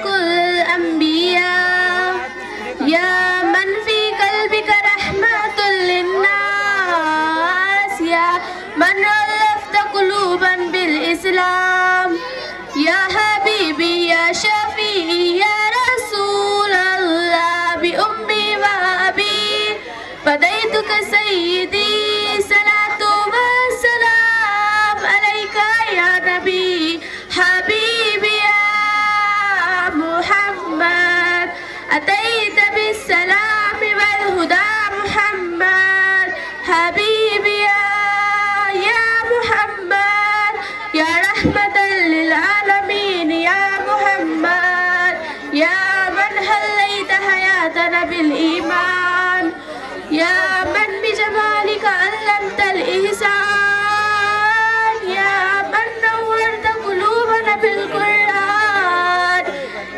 كل الأنبياء يا من في قلبك رحمة للناس يا من ألفت قلوبا بالإسلام يا حبيبي يا شفيعي يا رسول الله بأمي وأبي فديتك سيدي صلاة والسلام عليك يا نبي حبيبي يا محمد أتيت بالسلام والهدى محمد حبيبي يا محمد يا رحمة للعالمين يا محمد يا من حليت حياتنا بالإيمان يا من بجمالك علمت الإحسان يا من نورت قلوبنا بالقرآن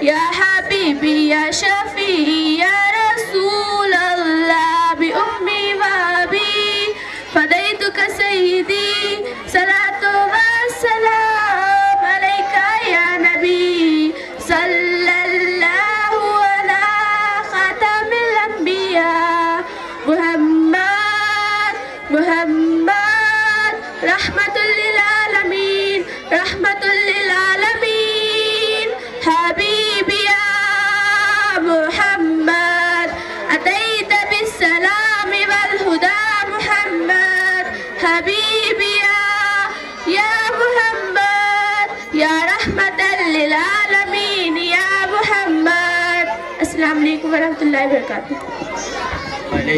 يا حبيبي يا شفيعي يا رسول الله بأمي وأبي فديتك سيدي صلاة والسلام عليك يا نبي صلى الله على خاتم الأنبياء محمد رحمة للعالمين رحمة للعالمين حبيبي يا محمد أتيت بالسلام والهدى محمد حبيبي يا محمد يا رحمة للعالمين يا محمد. السلام عليكم ورحمة الله وبركاته.